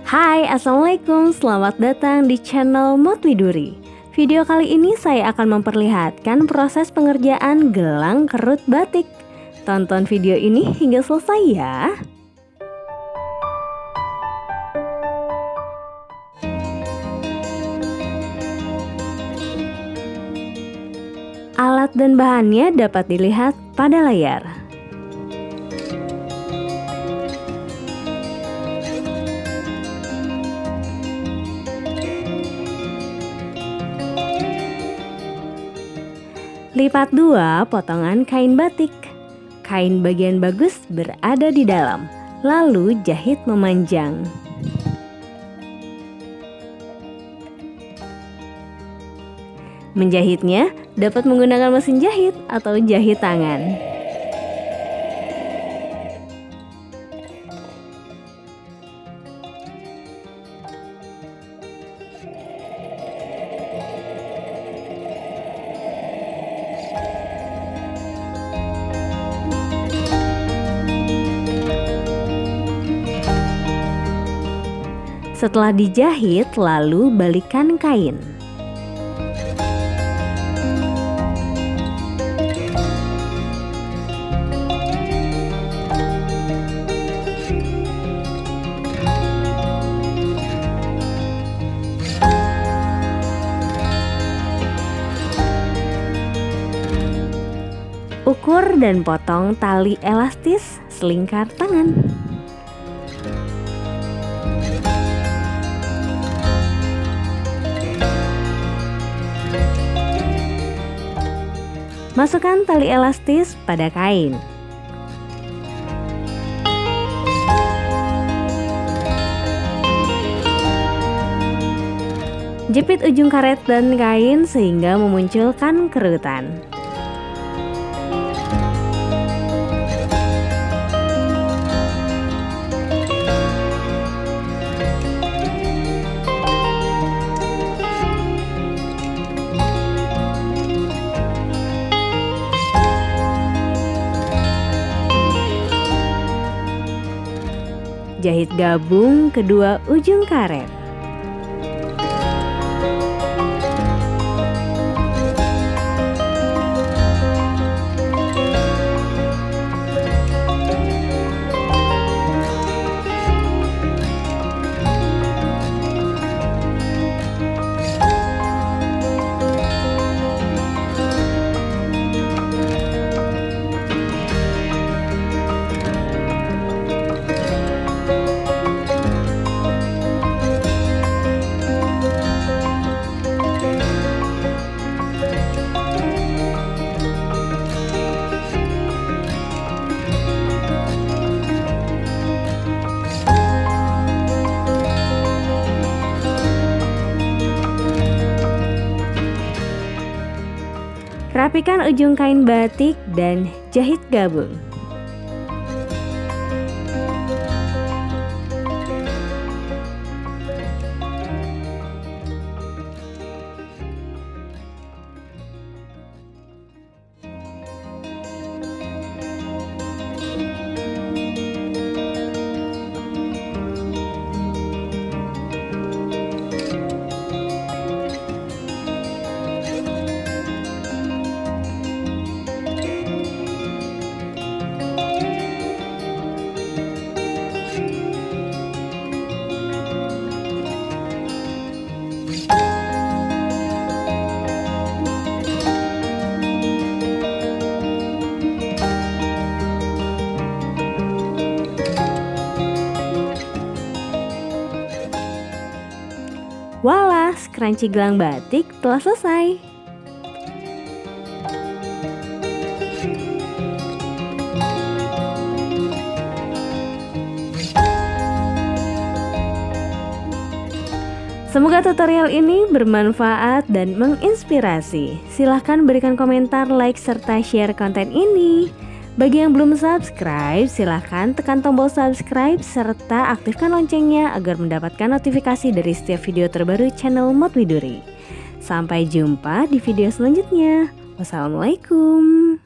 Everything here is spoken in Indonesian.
Hai, Assalamualaikum, selamat datang di channel Mod Widuri. Video kali ini saya akan memperlihatkan proses pengerjaan gelang kerut batik. Tonton video ini hingga selesai ya. Alat dan bahannya dapat dilihat pada layar. Lipat 2 potongan kain batik. Kain bagian bagus berada di dalam, lalu jahit memanjang. Menjahitnya dapat menggunakan mesin jahit atau jahit tangan. Setelah dijahit, lalu balikkan kain. Ukur dan potong tali elastis selingkar tangan. Masukkan tali elastis pada kain. Jepit ujung karet dan kain sehingga memunculkan kerutan. Jahit gabung kedua ujung karet. Rapikan ujung kain batik dan jahit gabung. Walah, scrunchie gelang batik telah selesai. Semoga tutorial ini bermanfaat dan menginspirasi. Silahkan berikan komentar, like, serta share konten ini. Bagi yang belum subscribe, silahkan tekan tombol subscribe serta aktifkan loncengnya agar mendapatkan notifikasi dari setiap video terbaru channel Mod Widuri. Sampai jumpa di video selanjutnya. Wassalamualaikum.